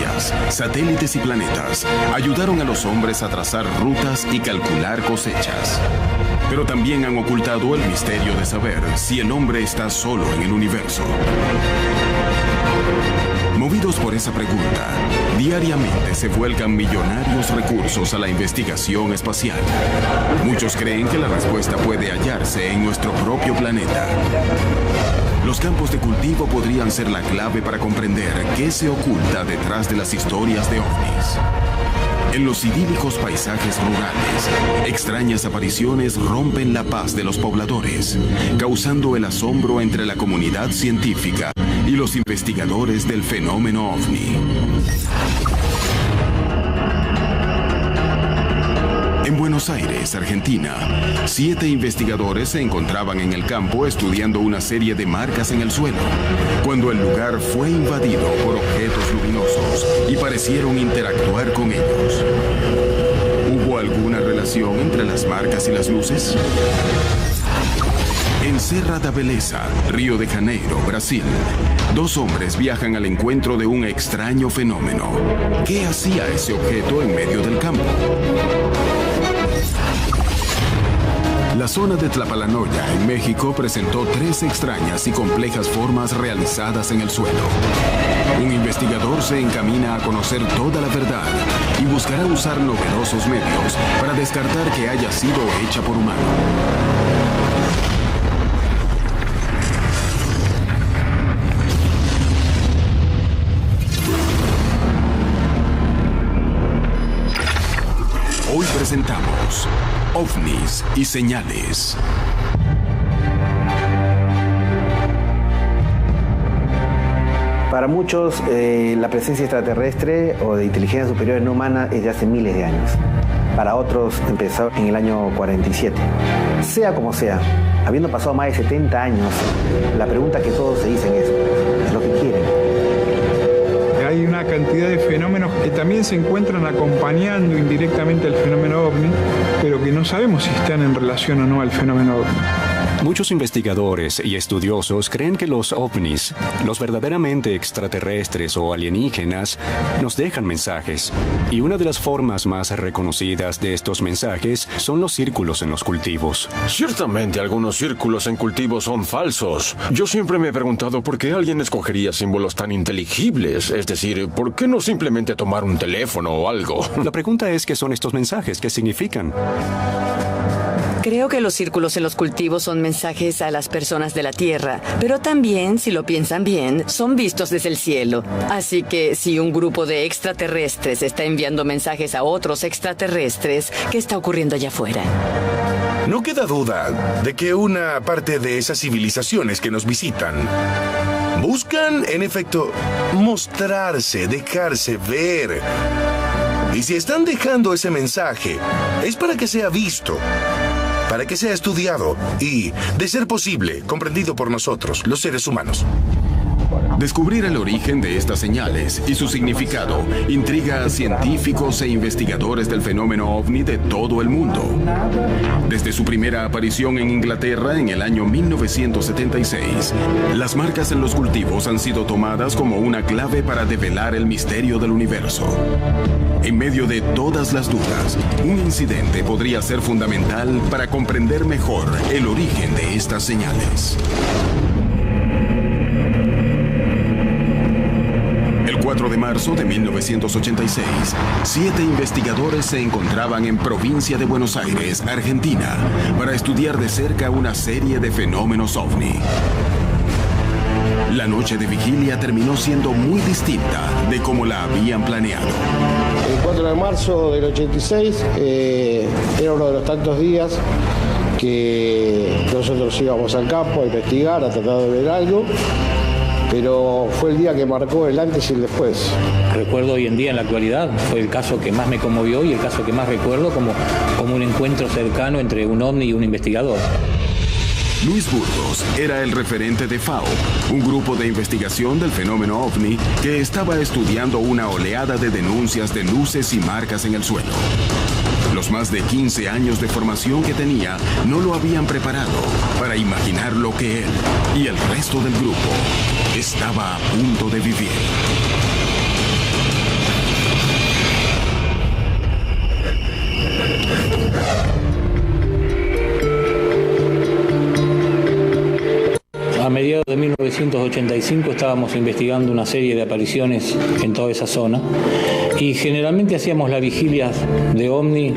estrellas, satélites y planetas ayudaron a los hombres a trazar rutas y calcular cosechas. Pero también han ocultado el misterio de saber si el hombre está solo en el universo. Movidos por esa pregunta, diariamente se vuelcan millonarios recursos a la investigación espacial. Muchos creen que la respuesta puede hallarse en nuestro propio planeta. Los campos de cultivo podrían ser la clave para comprender qué se oculta detrás de las historias de ovnis. En los idílicos paisajes rurales, extrañas apariciones rompen la paz de los pobladores, causando el asombro entre la comunidad científica y los investigadores del fenómeno ovni. En Buenos Aires, Argentina, 7 investigadores se encontraban en el campo estudiando una serie de marcas en el suelo, cuando el lugar fue invadido por objetos luminosos y parecieron interactuar con ellos. ¿Hubo alguna relación entre las marcas y las luces? En Serra da Beleza, Río de Janeiro, Brasil, 2 hombres viajan al encuentro de un extraño fenómeno. ¿Qué hacía ese objeto en medio del campo? La zona de Tlapalanoya, en México, presentó 3 extrañas y complejas formas realizadas en el suelo. Un investigador se encamina a conocer toda la verdad y buscará usar novedosos medios para descartar que haya sido hecha por humano. Hoy presentamos OVNIs y señales. Para muchos, la presencia extraterrestre o de inteligencia superior no humana es de hace miles de años. Para otros, empezó en el año 47. Sea como sea, habiendo pasado más de 70 años, la pregunta que todos se dicen es lo que quieren. Hay una cantidad de fenómenos que también se encuentran acompañando indirectamente al fenómeno ovni, pero que no sabemos si están en relación o no al fenómeno ovni. Muchos investigadores y estudiosos creen que los ovnis, los verdaderamente extraterrestres o alienígenas, nos dejan mensajes. Y una de las formas más reconocidas de estos mensajes son los círculos en los cultivos. Ciertamente algunos círculos en cultivos son falsos. Yo siempre me he preguntado por qué alguien escogería símbolos tan inteligibles. Es decir, ¿por qué no simplemente tomar un teléfono o algo? La pregunta es qué son estos mensajes, qué significan. Creo que los círculos en los cultivos son mensajes a las personas de la Tierra, pero también, si lo piensan bien, son vistos desde el cielo. Así que si un grupo de extraterrestres está enviando mensajes a otros extraterrestres, ¿qué está ocurriendo allá afuera? No queda duda de que una parte de esas civilizaciones que nos visitan buscan, en efecto, mostrarse, dejarse ver. Y si están dejando ese mensaje, es para que sea visto, para que sea estudiado y, de ser posible, comprendido por nosotros, los seres humanos. Descubrir el origen de estas señales y su significado intriga a científicos e investigadores del fenómeno ovni de todo el mundo. Desde su primera aparición en Inglaterra en el año 1976, las marcas en los cultivos han sido tomadas como una clave para develar el misterio del universo. En medio de todas las dudas, un incidente podría ser fundamental para comprender mejor el origen de estas señales. El 4 de marzo de 1986, 7 investigadores se encontraban en provincia de Buenos Aires, Argentina, para estudiar de cerca una serie de fenómenos ovni. La noche de vigilia terminó siendo muy distinta de como la habían planeado. El 4 de marzo del 86 era uno de los tantos días que nosotros íbamos al campo a investigar, a tratar de ver algo, pero fue el día que marcó el antes y el después. Recuerdo hoy en día, en la actualidad, fue el caso que más me conmovió y el caso que más recuerdo como un encuentro cercano entre un ovni y un investigador. Luis Burgos era el referente de FAO, un grupo de investigación del fenómeno ovni que estaba estudiando una oleada de denuncias de luces y marcas en el suelo. Los más de 15 años de formación que tenía no lo habían preparado para imaginar lo que él y el resto del grupo estaba a punto de vivir. A mediados de 1985 estábamos investigando una serie de apariciones en toda esa zona y generalmente hacíamos las vigilias de OVNI,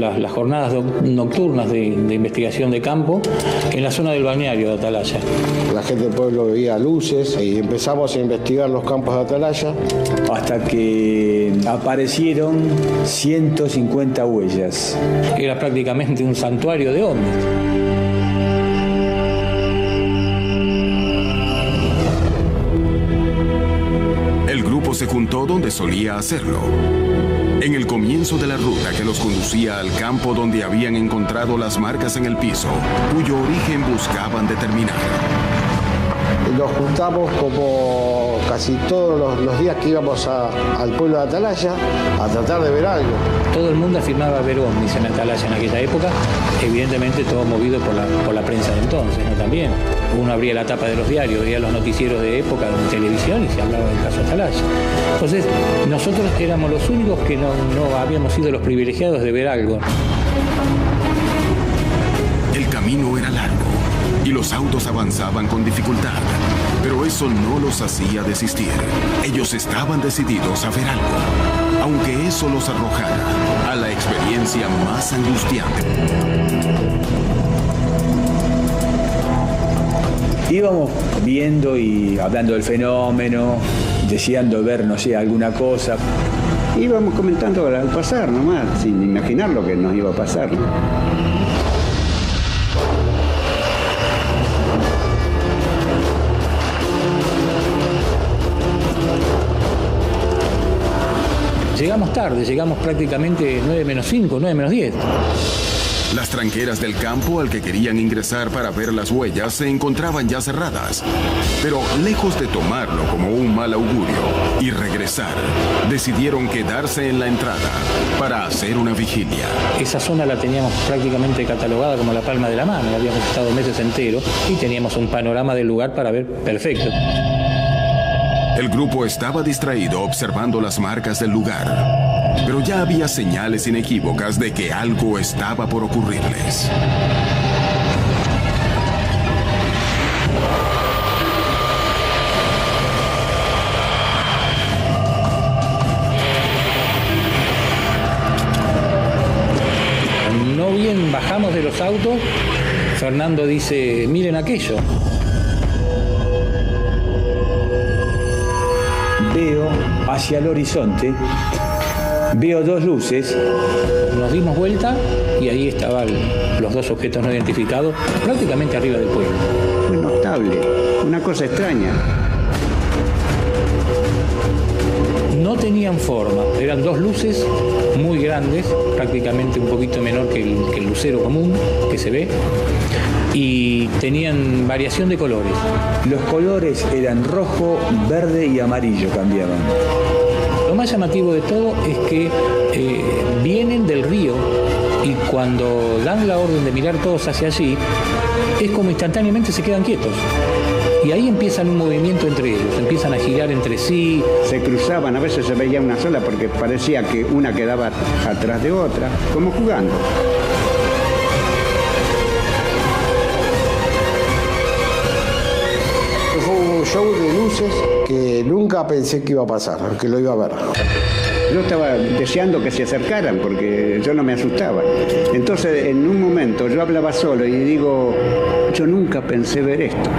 las jornadas nocturnas de investigación de campo en la zona del balneario de Atalaya. La gente del pueblo veía luces y empezamos a investigar los campos de Atalaya. Hasta que aparecieron 150 huellas. Era prácticamente un santuario de OVNIs. Se juntó donde solía hacerlo, en el comienzo de la ruta que los conducía al campo donde habían encontrado las marcas en el piso, cuyo origen buscaban determinar. Nos juntamos como casi todos los días que íbamos al pueblo de Atalaya a tratar de ver algo. Todo el mundo afirmaba ver ovnis en Atalaya en aquella época, evidentemente todo movido por la prensa de entonces, ¿no? También uno abría la tapa de los diarios, veía los noticieros de época en televisión y se hablaba del caso Atalaya. Entonces nosotros éramos los únicos que no habíamos sido los privilegiados de ver algo. El camino era largo y los autos avanzaban con dificultad, pero eso no los hacía desistir. Ellos estaban decididos a ver algo, aunque eso los arrojara a la experiencia más angustiante. Íbamos viendo y hablando del fenómeno, deseando ver, no sé, alguna cosa. Íbamos comentando al pasar nomás, sin imaginar lo que nos iba a pasar, ¿no? Llegamos tarde, llegamos prácticamente 9 menos 5, 9 menos 10. Las tranqueras del campo al que querían ingresar para ver las huellas se encontraban ya cerradas. Pero lejos de tomarlo como un mal augurio y regresar, decidieron quedarse en la entrada para hacer una vigilia. Esa zona la teníamos prácticamente catalogada como la palma de la mano. Habíamos estado meses enteros y teníamos un panorama del lugar para ver perfecto. El grupo estaba distraído observando las marcas del lugar, pero ya había señales inequívocas de que algo estaba por ocurrirles. No bien bajamos de los autos, Fernando dice, miren aquello. Veo hacia el horizonte, veo dos luces. Nos dimos vuelta y ahí estaban los dos objetos no identificados, prácticamente arriba del pueblo. Fue notable, una cosa extraña. No tenían forma, eran dos luces muy grandes, prácticamente un poquito menor que el lucero común que se ve, y tenían variación de colores. Los colores eran rojo, verde y amarillo, cambiaban. Lo más llamativo de todo es que vienen del río y cuando dan la orden de mirar todos hacia allí, es como instantáneamente se quedan quietos. Y ahí empiezan un movimiento entre ellos, empiezan a girar entre sí. Se cruzaban, a veces se veía una sola porque parecía que una quedaba atrás de otra, como jugando. Fue un show de luces que nunca pensé que iba a pasar, que lo iba a ver. Yo estaba deseando que se acercaran porque yo no me asustaba. Entonces, en un momento, yo hablaba solo y digo, yo nunca pensé ver esto.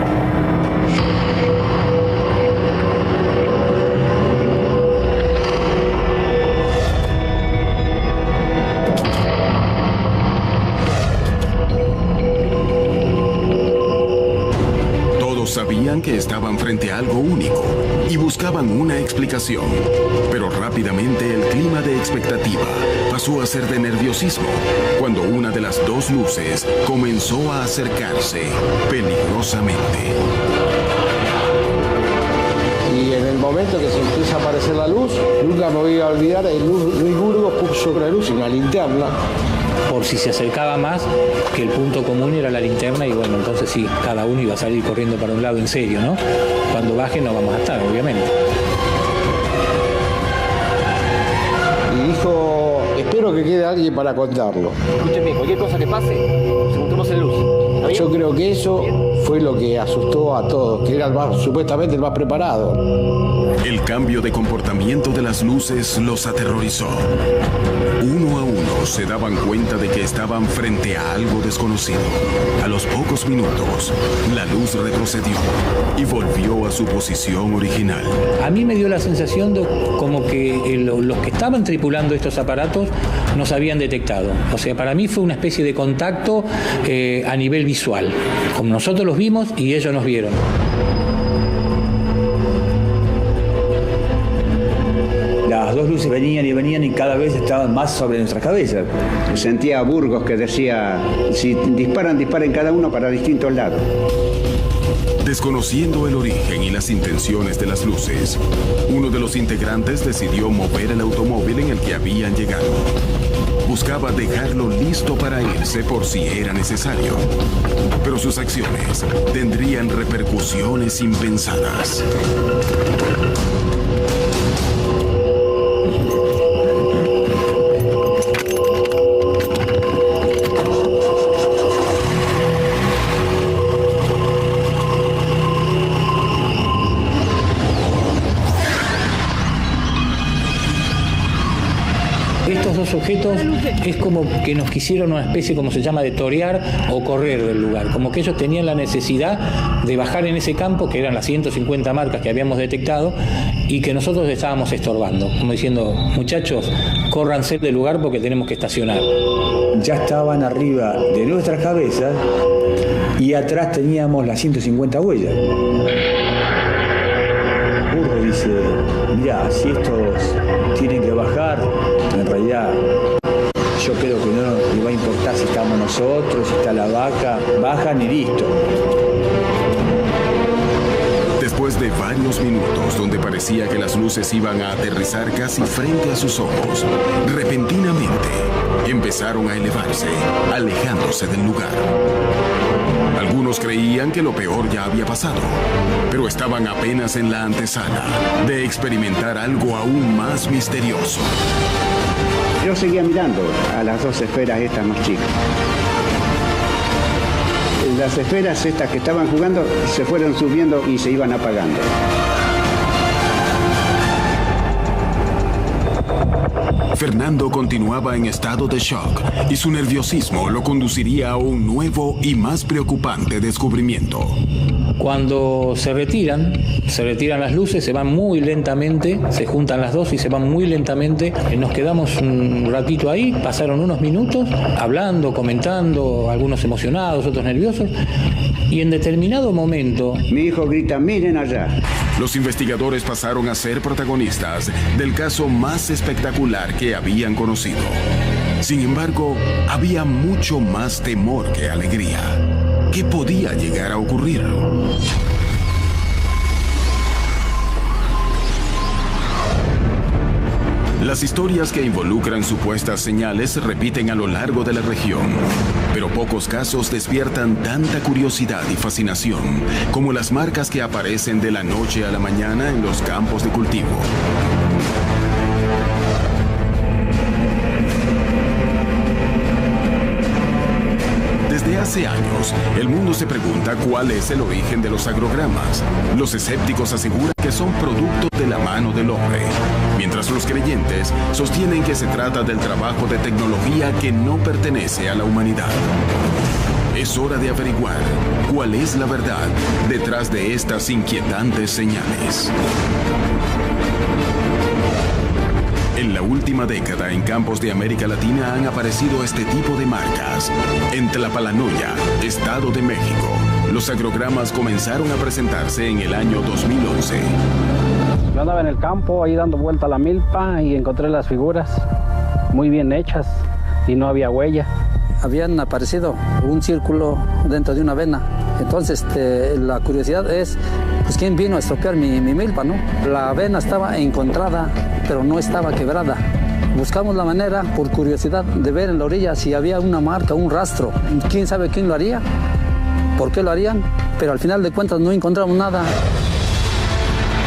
Sabían que estaban frente a algo único y buscaban una explicación. Pero rápidamente el clima de expectativa pasó a ser de nerviosismo cuando una de las dos luces comenzó a acercarse peligrosamente. Y en el momento que se empieza a aparecer la luz, nunca me voy a olvidar, Luis Burgos puso una luz y una linterna. Por si se acercaba más, que el punto común era la linterna y bueno, entonces sí, cada uno iba a salir corriendo para un lado en serio, ¿no? Cuando baje no vamos a estar, obviamente. Y dijo, espero que quede alguien para contarlo. Escúcheme, cualquier cosa que pase, se juntemos en luz. Yo creo que eso fue lo que asustó a todos, que era supuestamente el más preparado. El cambio de comportamiento de las luces los aterrorizó. Uno a uno se daban cuenta de que estaban frente a algo desconocido. A los pocos minutos, la luz retrocedió y volvió a su posición original. A mí me dio la sensación de como que los que estaban tripulando estos aparatos nos habían detectado. O sea, para mí fue una especie de contacto a nivel visual. Como nosotros los vimos y ellos nos vieron. Las dos luces venían y cada vez estaban más sobre nuestras cabezas. Sentía a Burgos que decía, si disparan, disparen cada uno para distintos lados. Desconociendo el origen y las intenciones de las luces, uno de los integrantes decidió mover el automóvil en el que habían llegado. Buscaba dejarlo listo para irse por si era necesario. Pero sus acciones tendrían repercusiones impensadas. Estos dos objetos es como que nos quisieron una especie, como se llama, de torear o correr del lugar. Como que ellos tenían la necesidad de bajar en ese campo, que eran las 150 marcas que habíamos detectado, y que nosotros estábamos estorbando. Como diciendo, muchachos, córranse del lugar porque tenemos que estacionar. Ya estaban arriba de nuestras cabezas y atrás teníamos las 150 huellas. Burro dice, mirá, si estos tienen que bajar, en realidad yo creo que no les va a importar si estamos nosotros, si está la vaca, bajan y listo. Después de varios minutos donde parecía que las luces iban a aterrizar casi frente a sus ojos, repentinamente empezaron a elevarse, alejándose del lugar. Algunos creían que lo peor ya había pasado, pero estaban apenas en la antesala de experimentar algo aún más misterioso. Yo seguía mirando a las dos esferas estas más chicas. Las esferas estas que estaban jugando se fueron subiendo y se iban apagando. Fernando continuaba en estado de shock y su nerviosismo lo conduciría a un nuevo y más preocupante descubrimiento. Cuando se retiran las luces, se van muy lentamente, se juntan las dos y se van muy lentamente. Nos quedamos un ratito ahí, pasaron unos minutos, hablando, comentando, algunos emocionados, otros nerviosos, y en determinado momento... Mi hijo grita, miren allá. Los investigadores pasaron a ser protagonistas del caso más espectacular que habían conocido. Sin embargo, había mucho más temor que alegría. ¿Qué podía llegar a ocurrir? Las historias que involucran supuestas señales se repiten a lo largo de la región, pero pocos casos despiertan tanta curiosidad y fascinación como las marcas que aparecen de la noche a la mañana en los campos de cultivo. Desde hace años, el mundo se pregunta cuál es el origen de los agrogramas. Los escépticos aseguran que son producto de la mano del hombre, mientras los creyentes sostienen que se trata del trabajo de tecnología que no pertenece a la humanidad. Es hora de averiguar cuál es la verdad detrás de estas inquietantes señales. En la última década, en campos de América Latina han aparecido este tipo de marcas. En Tlapalanoya, Estado de México, los agrogramas comenzaron a presentarse en el año 2011. Yo andaba en el campo, ahí dando vuelta a la milpa, y encontré las figuras muy bien hechas y no había huella. Habían aparecido un círculo dentro de una avena. Entonces, la curiosidad es, pues, ¿quién vino a estropear mi milpa, no? La avena estaba encontrada, pero no estaba quebrada. Buscamos la manera, por curiosidad, de ver en la orilla si había una marca, un rastro. ¿Quién sabe quién lo haría? ¿Por qué lo harían? Pero al final de cuentas no encontramos nada.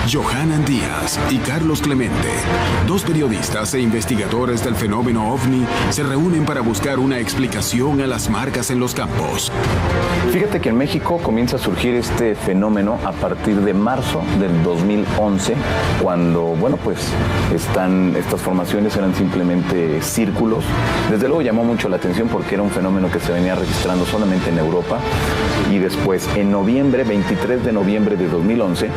Johanan Díaz y Carlos Clemente, dos periodistas e investigadores del fenómeno OVNI, se reúnen para buscar una explicación a las marcas en los campos. Fíjate que en México comienza a surgir este fenómeno a partir de marzo del 2011, cuando, estas formaciones eran simplemente círculos. Desde luego llamó mucho la atención porque era un fenómeno que se venía registrando solamente en Europa, y después, en noviembre, 23 de noviembre de 2011,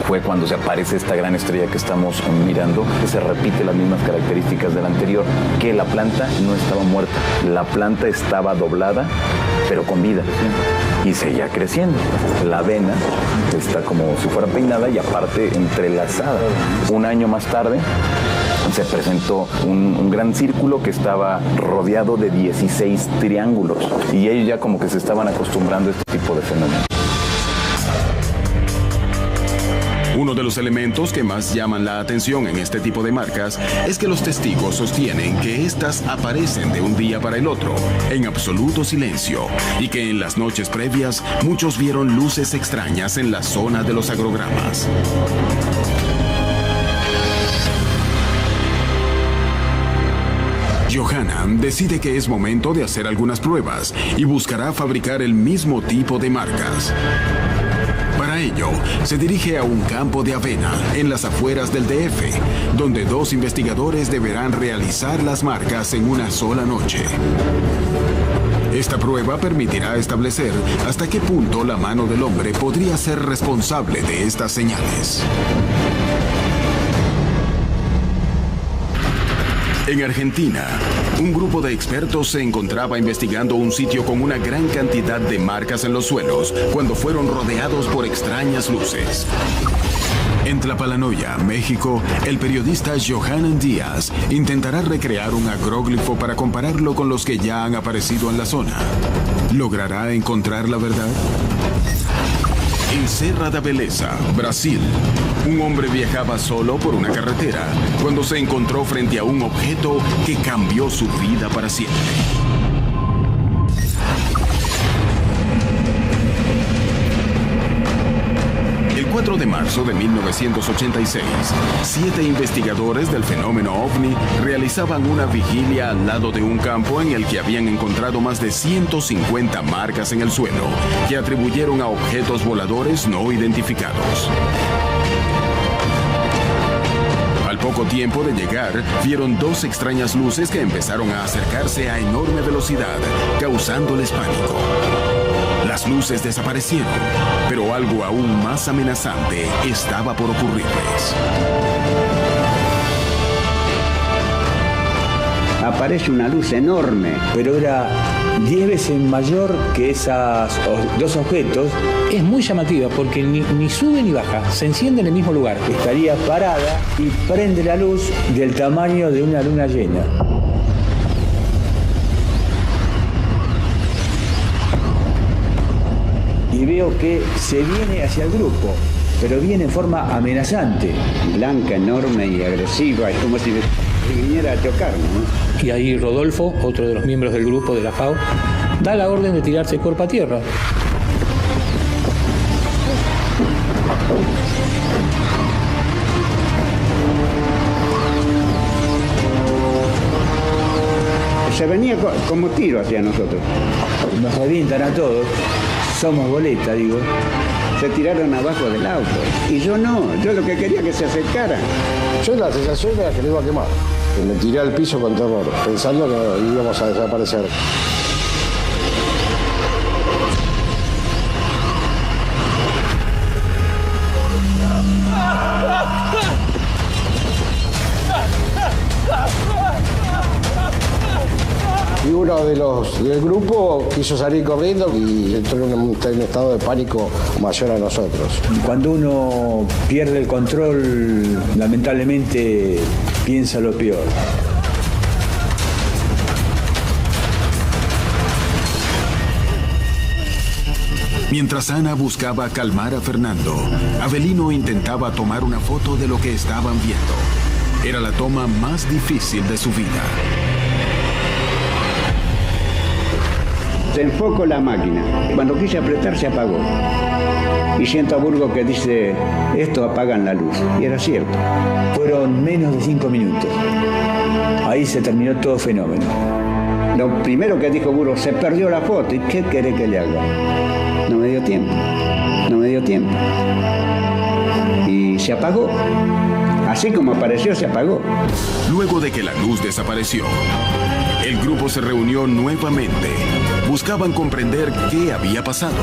fue cuando se aparece esta gran estrella que estamos mirando, que se repite las mismas características de la anterior, que la planta no estaba muerta, la planta estaba doblada, pero con vida, y seguía creciendo. La vena está como si fuera peinada y aparte entrelazada. Un año más tarde se presentó un gran círculo que estaba rodeado de 16 triángulos, y ellos ya como que se estaban acostumbrando a este tipo de fenómenos. Uno de los elementos que más llaman la atención en este tipo de marcas es que los testigos sostienen que éstas aparecen de un día para el otro, en absoluto silencio, y que en las noches previas muchos vieron luces extrañas en la zona de los agrogramas. Johanan decide que es momento de hacer algunas pruebas y buscará fabricar el mismo tipo de marcas. Para ello, se dirige a un campo de avena en las afueras del DF, donde dos investigadores deberán realizar las marcas en una sola noche. Esta prueba permitirá establecer hasta qué punto la mano del hombre podría ser responsable de estas señales. En Argentina, un grupo de expertos se encontraba investigando un sitio con una gran cantidad de marcas en los suelos cuando fueron rodeados por extrañas luces. En Tlapalanoya, México, el periodista Johanan Díaz intentará recrear un agróglifo para compararlo con los que ya han aparecido en la zona. ¿Logrará encontrar la verdad? En Serra da Beleza, Brasil, un hombre viajaba solo por una carretera cuando se encontró frente a un objeto que cambió su vida para siempre. El 4 de marzo de 1986, 7 investigadores del fenómeno OVNI realizaban una vigilia al lado de un campo en el que habían encontrado más de 150 marcas en el suelo, que atribuyeron a objetos voladores no identificados. Al poco tiempo de llegar, vieron dos extrañas luces que empezaron a acercarse a enorme velocidad, causándoles pánico. Las luces desaparecieron, pero algo aún más amenazante estaba por ocurrirles. Aparece una luz enorme, pero era 10 veces mayor que esos dos objetos. Es muy llamativa porque ni sube ni baja, se enciende en el mismo lugar. Estaría parada y prende la luz del tamaño de una luna llena. Y veo que se viene hacia el grupo, pero viene en forma amenazante. Blanca, enorme y agresiva, es como si viniera a chocarnos, ¿no? Y ahí Rodolfo, otro de los miembros del grupo de la FAO, da la orden de tirarse cuerpo a tierra. Se venía como tiro hacia nosotros. Nos revientan a todos. Somos boleta, digo. Se tiraron abajo del auto. Y yo no, yo lo que quería que se acercara. Yo la sensación era que lo iba a quemar. Y me tiré al piso con terror, pensando que íbamos a desaparecer. Y uno de los del grupo quiso salir corriendo y entró en un estado de pánico mayor a nosotros. Cuando uno pierde el control, lamentablemente piensa lo peor. Mientras Ana buscaba calmar a Fernando, Avelino intentaba tomar una foto de lo que estaban viendo. Era la toma más difícil de su vida. Se enfocó la máquina. Cuando quise apretar, se apagó. Y siento a Burgo que dice, esto apagan la luz. Y era cierto. Fueron menos de 5 minutos. Ahí se terminó todo fenómeno. Lo primero que dijo Burgo, se perdió la foto. ¿Y qué querés que le haga? No me dio tiempo. Y se apagó. Así como apareció, se apagó. Luego de que la luz desapareció, el grupo se reunió nuevamente. Buscaban comprender qué había pasado.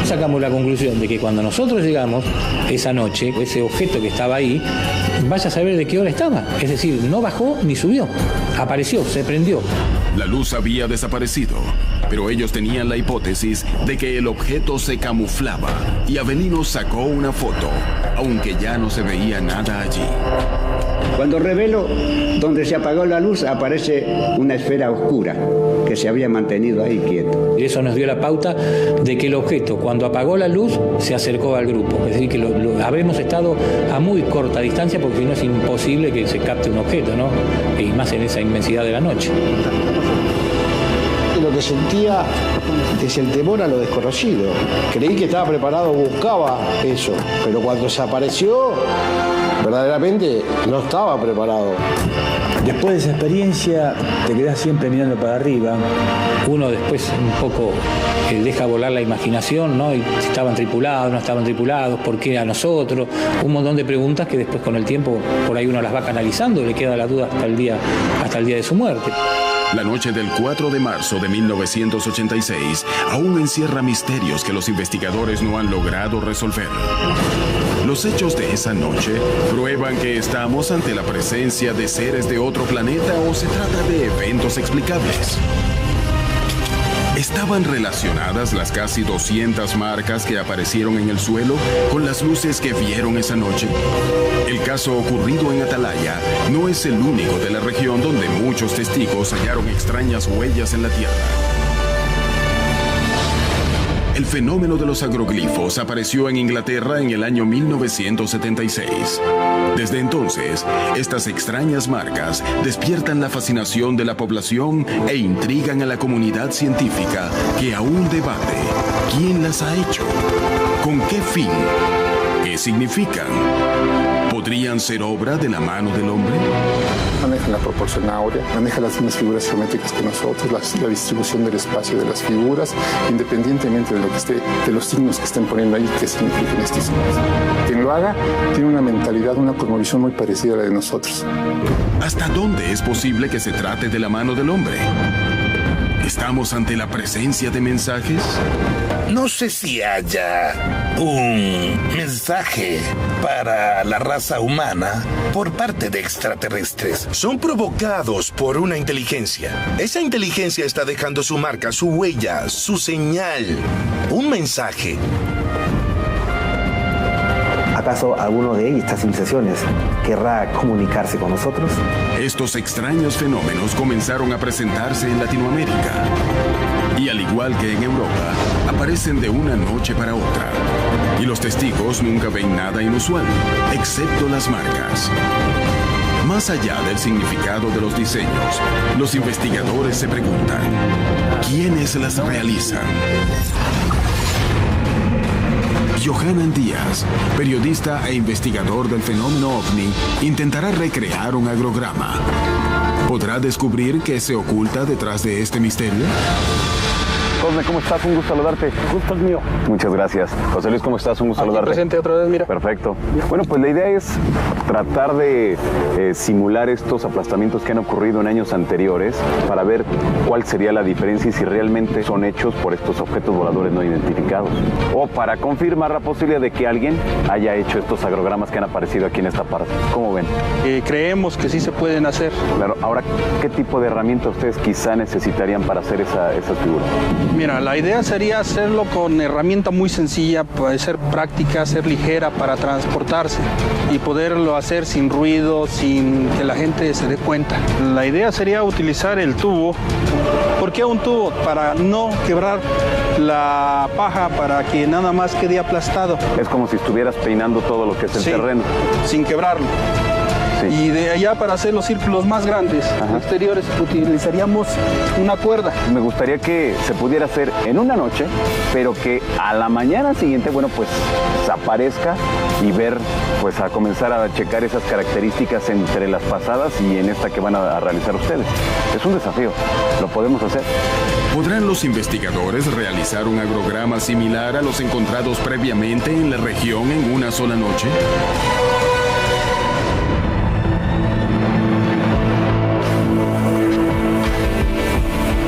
Sacamos la conclusión de que cuando nosotros llegamos esa noche, ese objeto que estaba ahí, vaya a saber de qué hora estaba. Es decir, no bajó ni subió. Apareció, se prendió. La luz había desaparecido, pero ellos tenían la hipótesis de que el objeto se camuflaba y Avelino sacó una foto, aunque ya no se veía nada allí. Cuando revelo donde se apagó la luz, aparece una esfera oscura que se había mantenido ahí quieto. Y eso nos dio la pauta de que el objeto, cuando apagó la luz, se acercó al grupo. Es decir, que habremos estado a muy corta distancia, porque si no es imposible que se capte un objeto, ¿no? Y más en esa inmensidad de la noche. Lo que sentía es el temor a lo desconocido. Creí que estaba preparado, buscaba eso, pero cuando se apareció, verdaderamente no estaba preparado. Después de esa experiencia, te quedás siempre mirando para arriba. Uno después un poco deja volar la imaginación, ¿no? Y si estaban tripulados, no estaban tripulados, por qué a nosotros, un montón de preguntas que después con el tiempo por ahí uno las va canalizando y le queda la duda hasta el día de su muerte. La noche del 4 de marzo de 1986 aún encierra misterios que los investigadores no han logrado resolver. Los hechos de esa noche prueban que estamos ante la presencia de seres de otro planeta o se trata de eventos explicables. ¿Estaban relacionadas las casi 200 marcas que aparecieron en el suelo con las luces que vieron esa noche? El caso ocurrido en Atalaya no es el único de la región donde muchos testigos hallaron extrañas huellas en la Tierra. El fenómeno de los agroglifos apareció en Inglaterra en el año 1976. Desde entonces, estas extrañas marcas despiertan la fascinación de la población e intrigan a la comunidad científica que aún debate quién las ha hecho, con qué fin, qué significan. ¿Podrían ser obra de la mano del hombre? Maneja la proporción áurea, maneja las mismas figuras geométricas que nosotros, la distribución del espacio de las figuras, independientemente de lo que esté, de los signos que estén poniendo ahí, qué significan estos signos. Quien lo haga tiene una mentalidad, una cosmovisión muy parecida a la de nosotros. ¿Hasta dónde es posible que se trate de la mano del hombre? ¿Estamos ante la presencia de mensajes? No sé si haya un mensaje para la raza humana por parte de extraterrestres. Son provocados por una inteligencia. Esa inteligencia está dejando su marca, su huella, su señal, un mensaje. ¿Acaso alguno de estas civilizaciones querrá comunicarse con nosotros? Estos extraños fenómenos comenzaron a presentarse en Latinoamérica. Y al igual que en Europa, aparecen de una noche para otra. Y los testigos nunca ven nada inusual, excepto las marcas. Más allá del significado de los diseños, los investigadores se preguntan, ¿quiénes las realizan? Johanan Díaz, periodista e investigador del fenómeno OVNI, intentará recrear un agrograma. ¿Podrá descubrir qué se oculta detrás de este misterio? Cosme, ¿cómo estás? Un gusto saludarte. El gusto es mío. Muchas gracias. José Luis, ¿cómo estás? Un gusto saludarte. Presente otra vez, mira. Perfecto. Bueno, pues la idea es tratar de simular estos aplastamientos que han ocurrido en años anteriores para ver cuál sería la diferencia y si realmente son hechos por estos objetos voladores no identificados. O para confirmar la posibilidad de que alguien haya hecho estos agrogramas que han aparecido aquí en esta parte. ¿Cómo ven? Creemos que sí se pueden hacer. Claro. Ahora, ¿qué tipo de herramientas ustedes quizá necesitarían para hacer esas figuras? Mira, la idea sería hacerlo con herramienta muy sencilla, puede ser práctica, ser ligera para transportarse y poderlo hacer sin ruido, sin que la gente se dé cuenta. La idea sería utilizar el tubo. ¿Por qué un tubo? Para no quebrar la paja, para que nada más quede aplastado. Es como si estuvieras peinando todo lo que es el terreno. Sin quebrarlo. Sí. Y de allá para hacer los círculos más grandes, exteriores, utilizaríamos una cuerda. Me gustaría que se pudiera hacer en una noche, pero que a la mañana siguiente, bueno, pues aparezca y ver, pues a comenzar a checar esas características entre las pasadas y en esta que van a realizar ustedes. Es un desafío, lo podemos hacer. ¿Podrán los investigadores realizar un agrograma similar a los encontrados previamente en la región en una sola noche?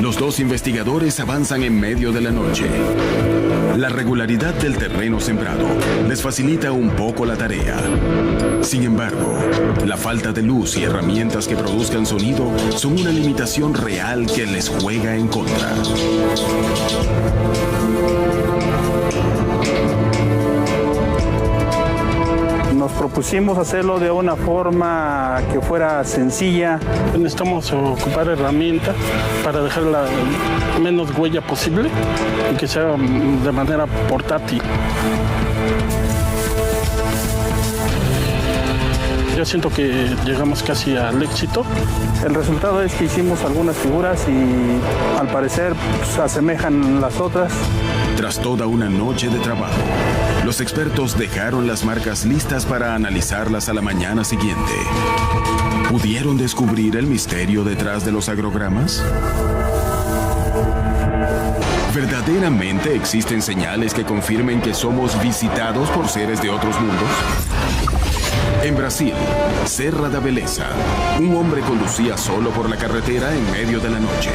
Los dos investigadores avanzan en medio de la noche. La regularidad del terreno sembrado les facilita un poco la tarea. Sin embargo, la falta de luz y herramientas que produzcan sonido son una limitación real que les juega en contra. Nos propusimos hacerlo de una forma que fuera sencilla. Necesitamos ocupar herramientas para dejar la menos huella posible y que sea de manera portátil. Yo siento que llegamos casi al éxito. El resultado es que hicimos algunas figuras y al parecer se asemejan las otras. Tras toda una noche de trabajo, los expertos dejaron las marcas listas para analizarlas a la mañana siguiente. ¿Pudieron descubrir el misterio detrás de los agrogramas? ¿Verdaderamente existen señales que confirmen que somos visitados por seres de otros mundos? En Brasil, Serra da Beleza, un hombre conducía solo por la carretera en medio de la noche.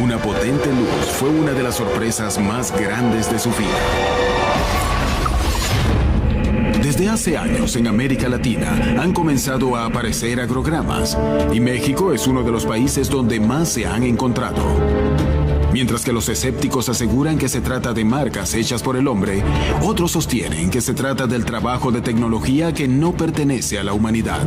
Una potente luz fue una de las sorpresas más grandes de su vida. Desde hace años en América Latina han comenzado a aparecer agrogramas y México es uno de los países donde más se han encontrado. Mientras que los escépticos aseguran que se trata de marcas hechas por el hombre, otros sostienen que se trata del trabajo de tecnología que no pertenece a la humanidad.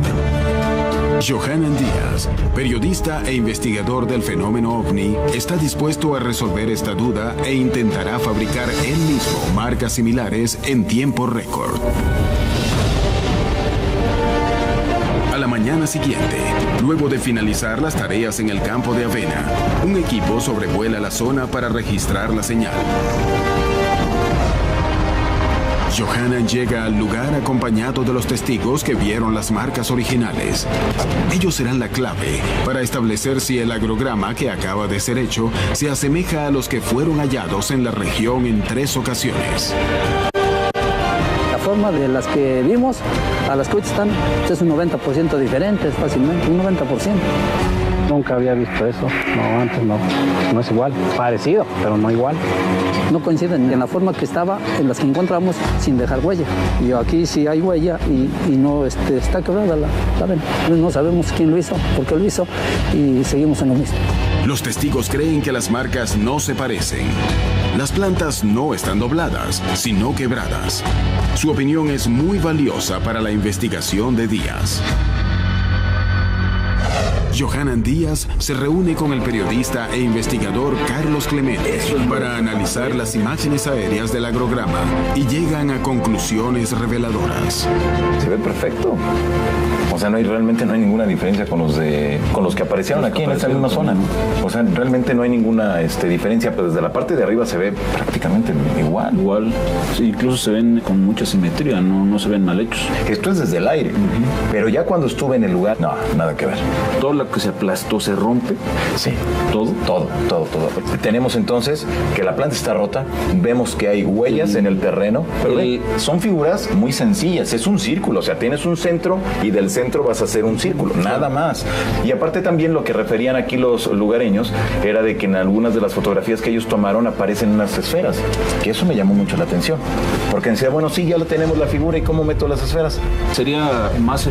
Johanan Díaz, periodista e investigador del fenómeno OVNI, está dispuesto a resolver esta duda e intentará fabricar él mismo marcas similares en tiempo récord. A la mañana siguiente, luego de finalizar las tareas en el campo de avena, un equipo sobrevuela la zona para registrar la señal. Johanan llega al lugar acompañado de los testigos que vieron las marcas originales. Ellos serán la clave para establecer si el agrograma que acaba de ser hecho se asemeja a los que fueron hallados en la región en 3 ocasiones. La forma de las que vimos a las que hoy están es un 90% diferente, fácilmente, un 90%. Nunca había visto eso, no, antes no es igual, parecido, pero no igual. No coinciden en la forma que estaba en las que encontramos sin dejar huella. Y aquí sí hay huella y no está quebrada la vena. No sabemos quién lo hizo, por qué lo hizo y seguimos en lo mismo. Los testigos creen que las marcas no se parecen. Las plantas no están dobladas, sino quebradas. Su opinión es muy valiosa para la investigación de Díaz. Johanan Díaz se reúne con el periodista e investigador Carlos Clemente para analizar las imágenes aéreas del agrograma y llegan a conclusiones reveladoras. Se ve perfecto. O sea, realmente no hay ninguna diferencia con los que aparecieron aquí en esta misma zona. O sea, realmente no hay ninguna diferencia, pero desde la parte de arriba se ve prácticamente igual. Igual, sí, incluso se ven con mucha simetría, no se ven mal hechos. Esto es desde el aire, pero ya cuando estuve en el lugar, no, nada que ver. Todo lo que se aplastó se rompe. Sí. ¿Todo? Todo. Tenemos entonces que la planta está rota, vemos que hay huellas en el terreno, pero son figuras muy sencillas, es un círculo, o sea, tienes un centro y del centro vas a hacer un círculo, nada más. Y aparte también lo que referían aquí los lugareños era de que en algunas de las fotografías que ellos tomaron aparecen unas esferas, que eso me llamó mucho la atención, porque decía, bueno, sí, ya tenemos la figura, ¿y cómo meto las esferas? Sería más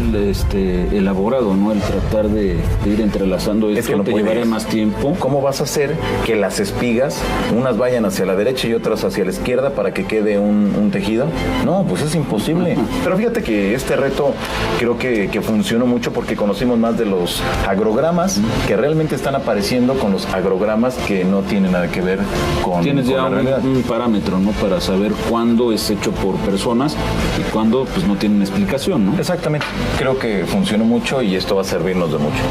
elaborado, ¿no? El tratar de ir entrelazando esto, Es que no te puedes. llevaré más tiempo. ¿Cómo vas a hacer que las espigas, unas vayan hacia la derecha y otras hacia la izquierda para que quede un tejido? No, pues es imposible. Pero fíjate que este reto creo que funcionó mucho porque conocimos más de los agrogramas que realmente están apareciendo con los agrogramas que no tienen nada que ver con, Tienes ya la realidad. un parámetro, ¿no? Para saber cuándo es hecho por personas y cuándo pues no tienen explicación, ¿no? Exactamente. Creo que funcionó mucho y esto va a servirnos de mucho.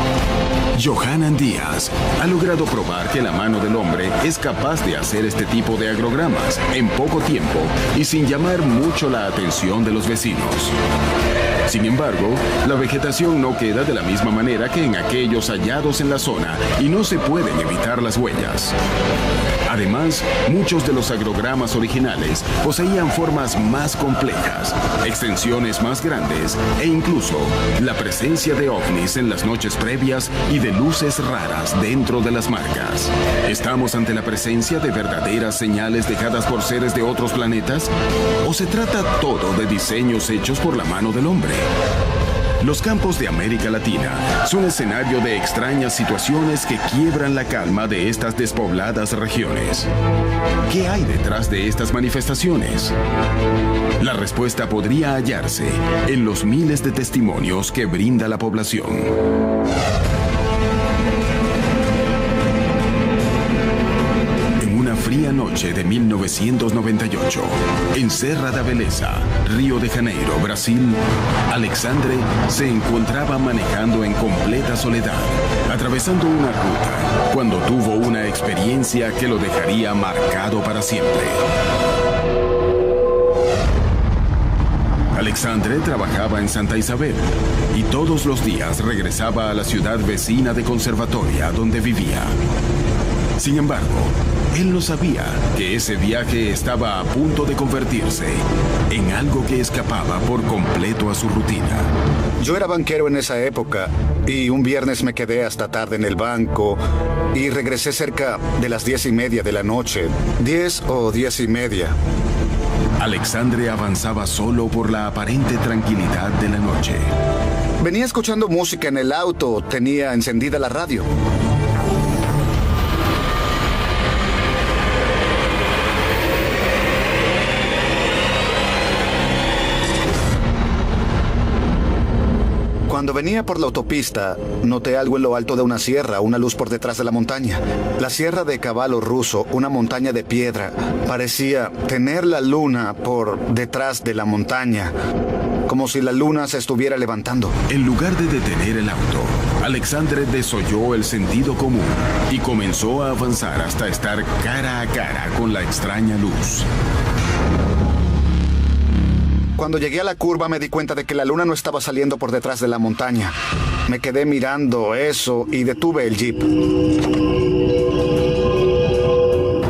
Johanan Díaz ha logrado probar que la mano del hombre es capaz de hacer este tipo de agrogramas en poco tiempo y sin llamar mucho la atención de los vecinos. Sin embargo, la vegetación no queda de la misma manera que en aquellos hallados en la zona y no se pueden evitar las huellas. Además, muchos de los agrogramas originales poseían formas más complejas, extensiones más grandes e incluso la presencia de ovnis en las noches previas y de luces raras dentro de las marcas. ¿Estamos ante la presencia de verdaderas señales dejadas por seres de otros planetas? ¿O se trata todo de diseños hechos por la mano del hombre? Los campos de América Latina son escenario de extrañas situaciones que quiebran la calma de estas despobladas regiones. ¿Qué hay detrás de estas manifestaciones? La respuesta podría hallarse en los miles de testimonios que brinda la población. Fría noche de 1998, en Serra da Beleza, Río de Janeiro, Brasil, Alexandre se encontraba manejando en completa soledad, atravesando una ruta, cuando tuvo una experiencia que lo dejaría marcado para siempre. Alexandre trabajaba en Santa Isabel y todos los días regresaba a la ciudad vecina de Conservatoria, donde vivía. Sin embargo, él no sabía que ese viaje estaba a punto de convertirse en algo que escapaba por completo a su rutina. Yo era banquero en esa época y un viernes me quedé hasta tarde en el banco y regresé cerca de las 10:30 de la noche, 10 o 10:30. Alexandre avanzaba solo por la aparente tranquilidad de la noche. Venía escuchando música en el auto, tenía encendida la radio. Cuando venía por la autopista, noté algo en lo alto de una sierra, una luz por detrás de la montaña. La Sierra de Cavallo Ruso, una montaña de piedra, parecía tener la luna por detrás de la montaña, como si la luna se estuviera levantando. En lugar de detener el auto, Alexandre desoyó el sentido común y comenzó a avanzar hasta estar cara a cara con la extraña luz. Cuando llegué a la curva me di cuenta de que la luna no estaba saliendo por detrás de la montaña. Me quedé mirando eso y detuve el jeep.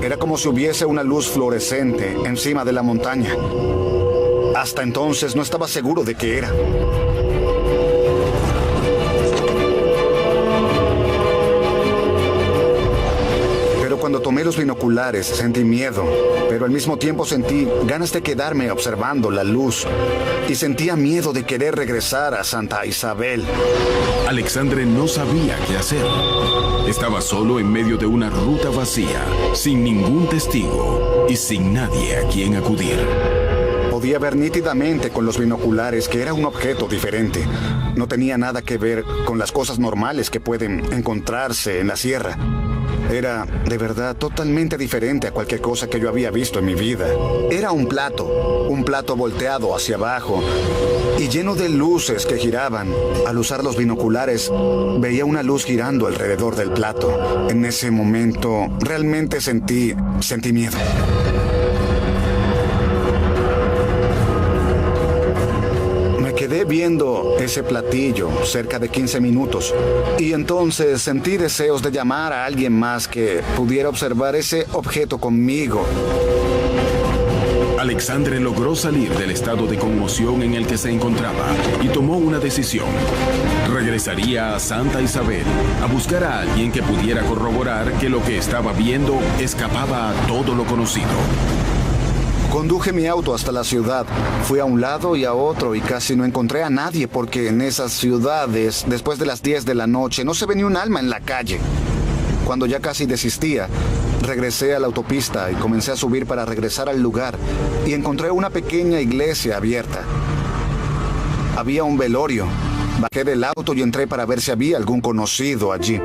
Era como si hubiese una luz fluorescente encima de la montaña. Hasta entonces no estaba seguro de qué era. Cuando tomé los binoculares sentí miedo, pero al mismo tiempo sentí ganas de quedarme observando la luz y sentía miedo de querer regresar a Santa Isabel. Alexandre no sabía qué hacer. Estaba solo en medio de una ruta vacía, sin ningún testigo y sin nadie a quien acudir. Podía ver nítidamente con los binoculares que era un objeto diferente. No tenía nada que ver con las cosas normales que pueden encontrarse en la sierra. Era, de verdad, totalmente diferente a cualquier cosa que yo había visto en mi vida. Era un plato volteado hacia abajo y lleno de luces que giraban. Al usar los binoculares, veía una luz girando alrededor del plato. En ese momento, realmente sentí miedo. Quedé viendo ese platillo cerca de 15 minutos y entonces sentí deseos de llamar a alguien más que pudiera observar ese objeto conmigo. Alexandre logró salir del estado de conmoción en el que se encontraba y tomó una decisión. Regresaría a Santa Isabel a buscar a alguien que pudiera corroborar que lo que estaba viendo escapaba a todo lo conocido. Conduje mi auto hasta la ciudad. Fui a un lado y a otro y casi no encontré a nadie porque en esas ciudades, después de las 10 de la noche, no se ve ni un alma en la calle. Cuando ya casi desistía, regresé a la autopista y comencé a subir para regresar al lugar y encontré una pequeña iglesia abierta. Había un velorio. Bajé del auto y entré para ver si había algún conocido allí.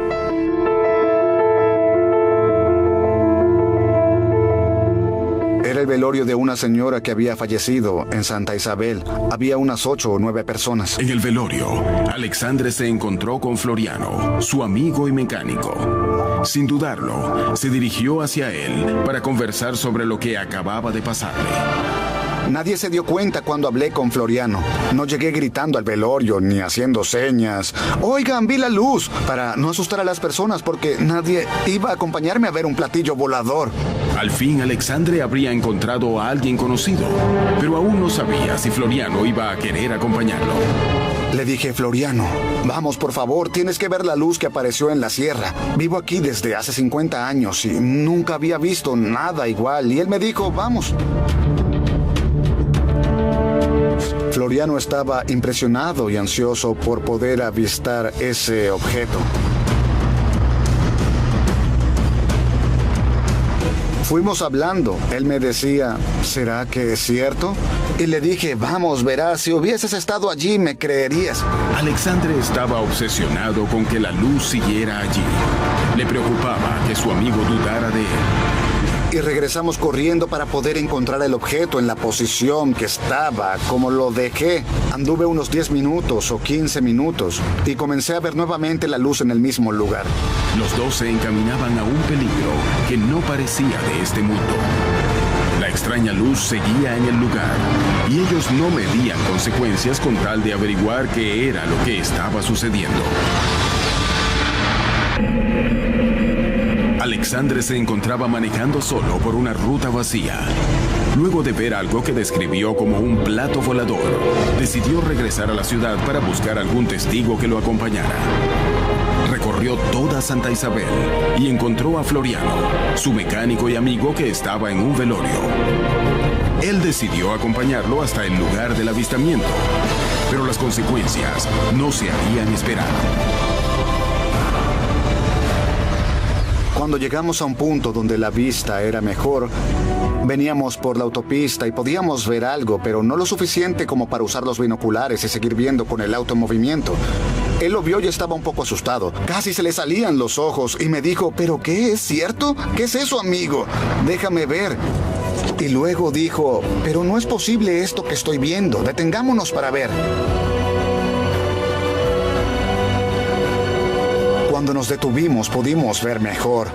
Era el velorio de una señora que había fallecido en Santa Isabel. Había unas 8 o 9 personas. En el velorio, Alexandre se encontró con Floriano, su amigo y mecánico. Sin dudarlo, se dirigió hacia él para conversar sobre lo que acababa de pasarle. Nadie se dio cuenta cuando hablé con Floriano. No llegué gritando al velorio ni haciendo señas. Oigan, vi la luz, para no asustar a las personas porque nadie iba a acompañarme a ver un platillo volador. Al fin, Alexandre habría encontrado a alguien conocido, pero aún no sabía si Floriano iba a querer acompañarlo. Le dije, Floriano, vamos por favor, tienes que ver la luz que apareció en la sierra. Vivo aquí desde hace 50 años y nunca había visto nada igual. Y él me dijo, vamos. Floriano estaba impresionado y ansioso por poder avistar ese objeto. Fuimos hablando. Él me decía, ¿será que es cierto? Y le dije, vamos, verás, si hubieses estado allí, me creerías. Alexandre estaba obsesionado con que la luz siguiera allí. Le preocupaba que su amigo dudara de él. Y regresamos corriendo para poder encontrar el objeto en la posición que estaba, como lo dejé. Anduve unos 10 minutos o 15 minutos y comencé a ver nuevamente la luz en el mismo lugar. Los dos se encaminaban a un peligro que no parecía de este mundo. La extraña luz seguía en el lugar y ellos no medían consecuencias con tal de averiguar qué era lo que estaba sucediendo. Alexandre se encontraba manejando solo por una ruta vacía. Luego de ver algo que describió como un plato volador, decidió regresar a la ciudad para buscar algún testigo que lo acompañara. Recorrió toda Santa Isabel y encontró a Floriano, su mecánico y amigo que estaba en un velorio. Él decidió acompañarlo hasta el lugar del avistamiento, pero las consecuencias no se habían esperado. Cuando llegamos a un punto donde la vista era mejor, veníamos por la autopista y podíamos ver algo, pero no lo suficiente como para usar los binoculares y seguir viendo con el auto en movimiento. Él lo vio y estaba un poco asustado. Casi se le salían los ojos y me dijo, ¿pero qué? ¿Es cierto? ¿Qué es eso, amigo? Déjame ver. Y luego dijo, pero no es posible esto que estoy viendo. Detengámonos para ver. Cuando nos detuvimos, pudimos ver mejor.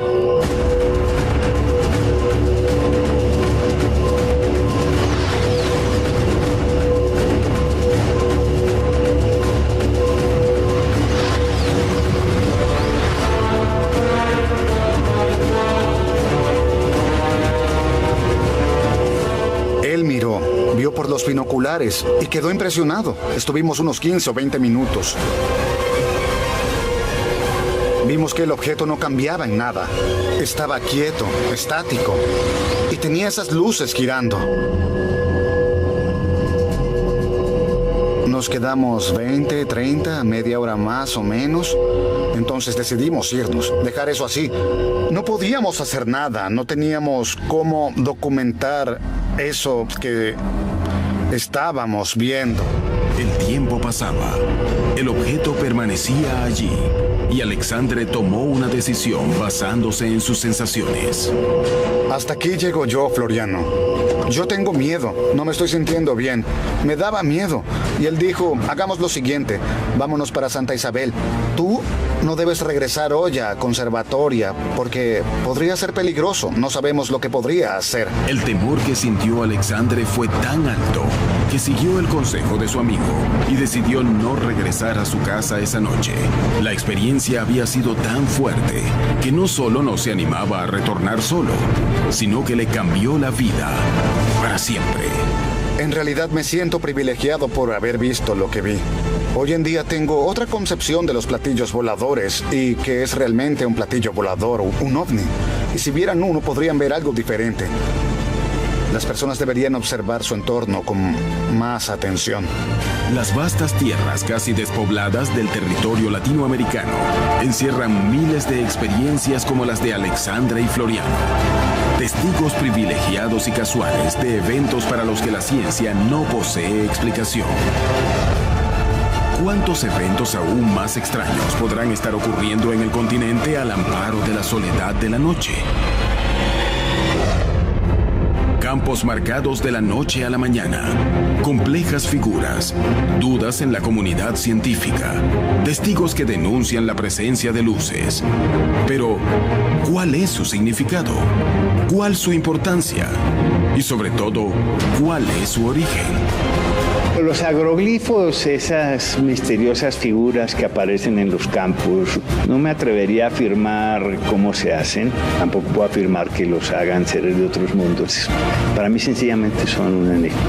Él miró, vio por los binoculares y quedó impresionado. Estuvimos unos 15 o 20 minutos. Vimos que el objeto no cambiaba en nada. Estaba quieto, estático, y tenía esas luces girando. Nos quedamos 20, 30, media hora más o menos. Entonces decidimos irnos, dejar eso así. No podíamos hacer nada, no teníamos cómo documentar eso que estábamos viendo. El tiempo pasaba. El objeto permanecía allí. Y Alexandre tomó una decisión basándose en sus sensaciones. Hasta aquí llego yo, Floriano. Yo tengo miedo, no me estoy sintiendo bien. Me daba miedo. Y él dijo, hagamos lo siguiente, vámonos para Santa Isabel. Tú no debes regresar hoy a Conservatoria, porque podría ser peligroso. No sabemos lo que podría hacer. El temor que sintió Alexandre fue tan alto que siguió el consejo de su amigo y decidió no regresar a su casa esa noche. La experiencia había sido tan fuerte que no solo no se animaba a retornar solo, sino que le cambió la vida para siempre. En realidad me siento privilegiado por haber visto lo que vi. Hoy en día tengo otra concepción de los platillos voladores y que es realmente un platillo volador, un ovni. Y si vieran uno podrían ver algo diferente. Las personas deberían observar su entorno con más atención. Las vastas tierras casi despobladas del territorio latinoamericano encierran miles de experiencias como las de Alexandra y Floriano. Testigos privilegiados y casuales de eventos para los que la ciencia no posee explicación. ¿Cuántos eventos aún más extraños podrán estar ocurriendo en el continente al amparo de la soledad de la noche? Campos marcados de la noche a la mañana, complejas figuras, dudas en la comunidad científica, testigos que denuncian la presencia de luces. Pero, ¿cuál es su significado? ¿Cuál su importancia? Y sobre todo, ¿cuál es su origen? Los agroglifos, esas misteriosas figuras que aparecen en los campos, no me atrevería a afirmar cómo se hacen, tampoco puedo afirmar que los hagan seres de otros mundos. Para mí sencillamente son un enigma.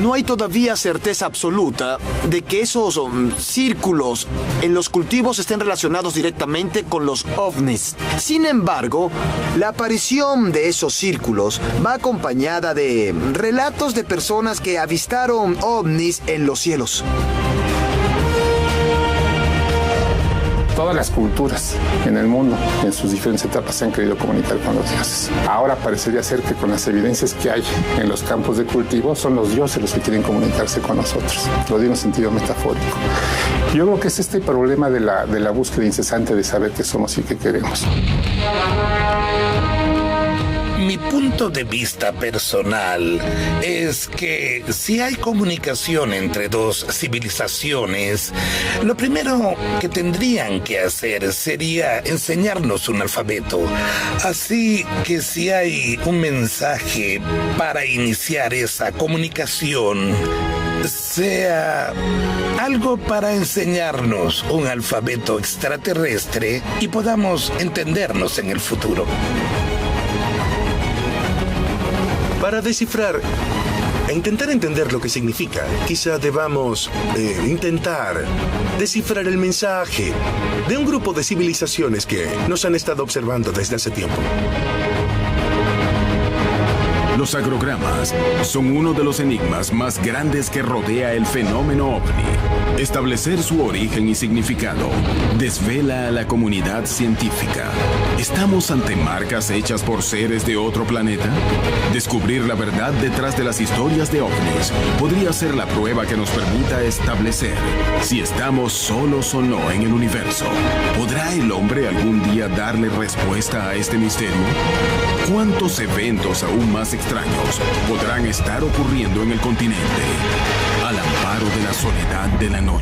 No hay todavía certeza absoluta de que esos círculos en los cultivos estén relacionados directamente con los ovnis. Sin embargo, la aparición de esos círculos va acompañada de relatos de personas que avistaron ovnis en los cielos. Todas las culturas en el mundo, en sus diferentes etapas, se han querido comunicar con los dioses. Ahora parecería ser que con las evidencias que hay en los campos de cultivo, son los dioses los que quieren comunicarse con nosotros. Lo digo en sentido metafórico. Yo creo que es este problema de la búsqueda incesante de saber qué somos y qué queremos. Mi punto de vista personal es que si hay comunicación entre dos civilizaciones, lo primero que tendrían que hacer sería enseñarnos un alfabeto. Así que si hay un mensaje para iniciar esa comunicación, sea algo para enseñarnos un alfabeto extraterrestre y podamos entendernos en el futuro. Para descifrar e intentar entender lo que significa, quizá debamos intentar descifrar el mensaje de un grupo de civilizaciones que nos han estado observando desde hace tiempo. Los agrogramas son uno de los enigmas más grandes que rodea el fenómeno ovni. Establecer su origen y significado desvela a la comunidad científica. ¿Estamos ante marcas hechas por seres de otro planeta? Descubrir la verdad detrás de las historias de ovnis podría ser la prueba que nos permita establecer si estamos solos o no en el universo. ¿Podrá el hombre algún día darle respuesta a este misterio? ¿Cuántos eventos aún más extraños podrán estar ocurriendo en el continente al amparo de la soledad de la noche?